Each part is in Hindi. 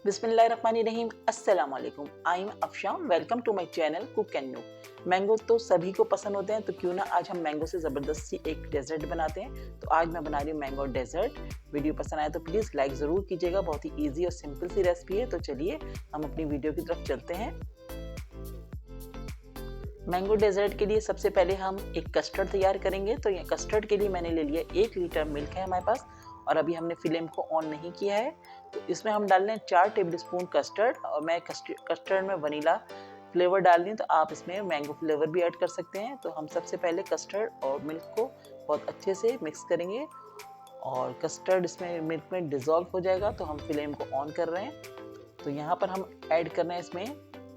बिस्मिल्लाहिर्रहमानिर्रहीम। अस्सलाम वालेकुम। I am Afsham. Welcome to my channel cook and new. Mango तो सभी को पसंद होते हैं, तो क्यों ना आज हम मैंगो से ज़बरदस्ती एक डेजर्ट बनाते हैं। तो आज मैं बना रही हूँ मैंगो डेजर्ट। वीडियो पसंद आए तो प्लीज़ लाइक ज़रूर कीजिएगा। बहुत ही ईजी और सिंपल सी रेसिपी है। तो चलिए हम अपनी वीडियो की तरफ चलते हैं। मैंगो डेजर्ट के लिए सबसे पहले हम एक कस्टर्ड तैयार करेंगे। तो ये कस्टर्ड के लिए मैंने ले लिया 1 लीटर मिल्क है हमारे पास, और अभी हमने फ्लेम को ऑन नहीं किया है। तो इसमें हम डाल रहे हैं 4 टेबलस्पून कस्टर्ड, और मैं कस्टर्ड में वनीला फ्लेवर डाल रही हूँ, तो आप इसमें मैंगो फ्लेवर भी ऐड कर सकते हैं। तो हम सबसे पहले कस्टर्ड और मिल्क को बहुत अच्छे से मिक्स करेंगे, और कस्टर्ड इसमें मिल्क में डिज़ोल्व हो जाएगा। तो हम फ्लेम को ऑन कर रहे हैं। तो यहाँ पर हम ऐड कर रहे हैं इसमें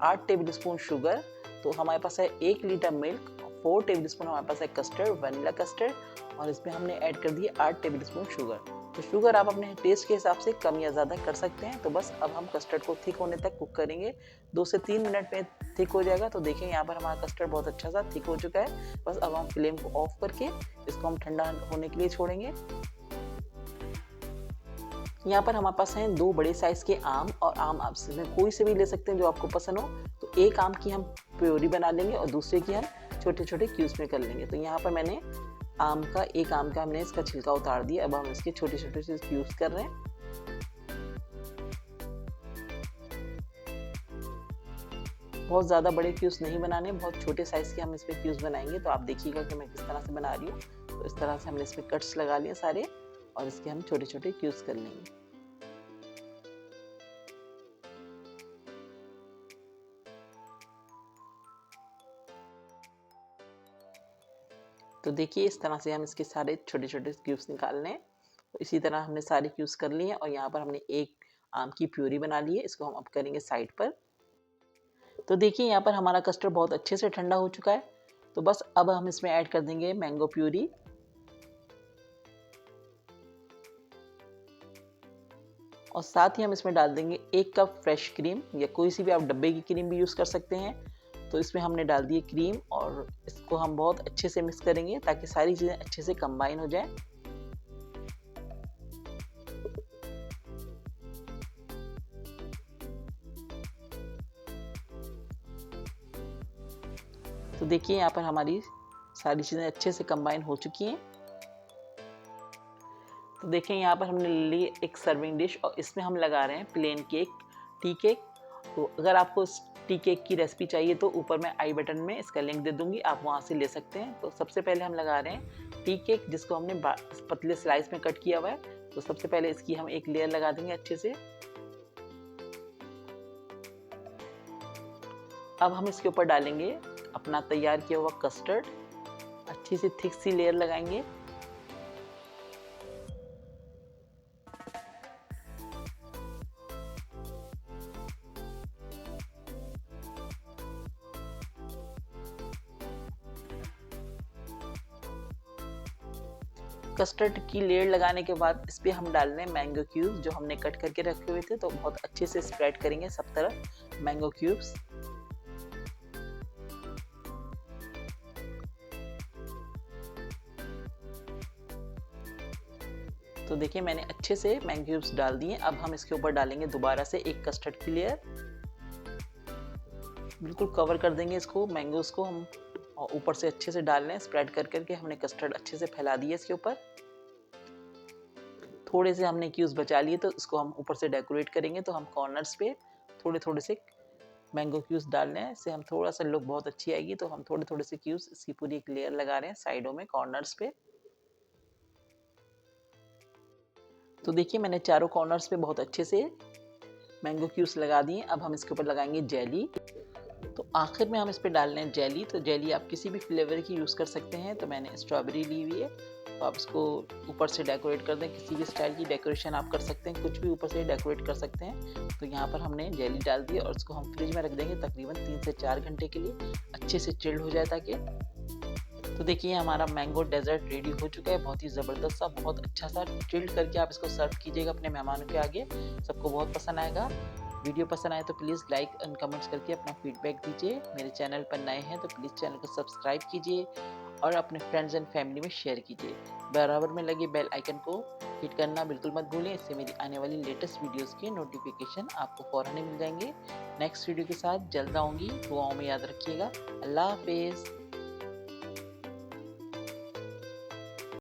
8 टेबलस्पून शुगर। तो हमारे पास है 1 लीटर मिल्क, 4 टेबलस्पून हमारे पास है कस्टर्ड, वनीला कस्टर्ड, और इसमें हमने ऐड कर दिए 8 टेबलस्पून शुगर। तो शुगर आप अपने टेस्ट के हिसाब से कम या ज़्यादा कर सकते हैं। तो बस अब हम कस्टर्ड को थिक होने तक कुक करेंगे। 2 से 3 मिनट में थिक हो जाएगा। तो देखें यहाँ पर हमारा कस्टर्ड बहुत अच्छा सा थिक हो चुका है। बस अब हम फ्लेम को ऑफ करके इसको हम ठंडा होने के लिए छोड़ेंगे। यहाँ पर हमारे पास हैं 2 बड़े साइज के आम, और आम आप इसमें कोई से भी ले सकते हैं जो आपको पसंद हो। तो एक आम की हम प्योरी बना लेंगे और दूसरे की हम छोटे छोटे क्यूब्स में कर लेंगे। तो यहाँ पर मैंने एक आम का हमने इसका छिलका उतार दिया। अब हम इसके छोटे छोटे से क्यूब्स कर रहे हैं। बहुत ज़्यादा बड़े क्यूब्स नहीं बनाने, बहुत छोटे साइज के हम इसमें क्यूब्स बनाएंगे। तो आप देखिएगा कि मैं किस तरह से बना रही हूँ। तो इस तरह से हमने इसमें कट्स लगा लिए सारे, और इसके हम छोटे छोटे क्यूब्स कर लेंगे। तो देखिए इस तरह से हम इसके सारे छोटे छोटे क्यूब्स निकाल लें। तो इसी तरह हमने सारे क्यूब्स कर लिए हैं, और यहाँ पर हमने एक आम की प्यूरी बना ली है। इसको हम अब करेंगे साइड पर। तो देखिए यहाँ पर हमारा कस्टर्ड बहुत अच्छे से ठंडा हो चुका है। तो बस अब हम इसमें ऐड कर देंगे मैंगो प्यूरी, और साथ ही हम इसमें डाल देंगे 1 कप फ्रेश क्रीम, या कोई सी भी आप डब्बे की क्रीम भी यूज़ कर सकते हैं। तो इसमें हमने डाल दी क्रीम, और इसको हम बहुत अच्छे से मिक्स करेंगे ताकि सारी चीज़ें अच्छे से कंबाइन हो जाए। तो देखिए यहाँ पर हमारी सारी चीज़ें अच्छे से कंबाइन हो चुकी हैं। तो देखें यहाँ पर हमने ले ली एक सर्विंग डिश, और इसमें हम लगा रहे हैं प्लेन केक, टी केक। तो अगर आपको इस टी केक की रेसिपी चाहिए तो ऊपर मैं आई बटन में इसका लिंक दे दूंगी, आप वहाँ से ले सकते हैं। तो सबसे पहले हम लगा रहे हैं टी केक, जिसको हमने पतले स्लाइस में कट किया हुआ है। तो सबसे पहले इसकी हम एक लेयर लगा देंगे अच्छे से। अब हम इसके ऊपर डालेंगे अपना तैयार किया हुआ कस्टर्ड, अच्छी सी थिक सी लेयर लगाएंगे। कस्टर्ड की लेयर लगाने के बाद इस पर हम डाल रहे हैं मैंगो क्यूब्स जो हमने कट करके रखे हुए थे। तो बहुत अच्छे से स्प्रेड करेंगे सब तरफ मैंगो क्यूब्स। तो देखिए मैंने अच्छे से मैंगो क्यूब्स डाल दिए। अब हम इसके ऊपर डालेंगे दोबारा से एक कस्टर्ड की लेयर, बिल्कुल कवर कर देंगे इसको, मैंगोज को हम और ऊपर से अच्छे से डाल लें। स्प्रेड कर करके हमने कस्टर्ड अच्छे से फैला दिया इसके ऊपर। थोड़े से हमने क्यूब्स बचा लिए, तो इसको हम ऊपर से डेकोरेट करेंगे। तो हम कॉर्नर्स पे थोड़े थोड़े से मैंगो क्यूब्स डाल रहे हैं, इससे हम थोड़ा सा लुक बहुत अच्छी आएगी। तो हम थोड़े थोड़े से क्यूब्स इसकी पूरी एक लेयर लगा रहे हैं साइडों में, कॉर्नर्स पे। तो देखिए मैंने चारों कॉर्नर्स पे बहुत अच्छे से मैंगो क्यूब्स लगा दिए। अब हम इसके ऊपर लगाएंगे जेली। तो आखिर में हम इस पर डाल रहे हैं जेली। तो जेली आप किसी भी फ्लेवर की यूज़ कर सकते हैं। तो मैंने स्ट्रॉबेरी ली हुई है, तो आप इसको ऊपर से डेकोरेट कर दें। किसी भी स्टाइल की डेकोरेशन आप कर सकते हैं, कुछ भी ऊपर से डेकोरेट कर सकते हैं। तो यहाँ पर हमने जेली डाल दी, और इसको हम फ्रिज में रख देंगे तकरीबन 3 से 4 घंटे के लिए, अच्छे से चिल्ड हो जाए ताकि। तो देखिए हमारा मैंगो डेजर्ट रेडी हो चुका है, बहुत ही ज़बरदस्त सा, बहुत अच्छा सा। चिल्ड करके आप इसको सर्व कीजिएगा अपने मेहमानों के आगे, सबको बहुत पसंद आएगा। वीडियो पसंद आए तो प्लीज़ लाइक एंड कमेंट्स करके अपना फीडबैक दीजिए। मेरे चैनल पर नए हैं तो प्लीज़ चैनल को सब्सक्राइब कीजिए, और अपने फ्रेंड्स एंड फैमिली में शेयर कीजिए। बराबर में लगे बेल आइकन को हिट करना बिल्कुल मत भूलें, इससे मेरी आने वाली लेटेस्ट वीडियोस के नोटिफिकेशन आपको फ़ौरन ही मिल जाएंगे। नेक्स्ट वीडियो के साथ जल्द आऊँगी, दुआओं में याद रखिएगा। अल्लाह हाफिज़।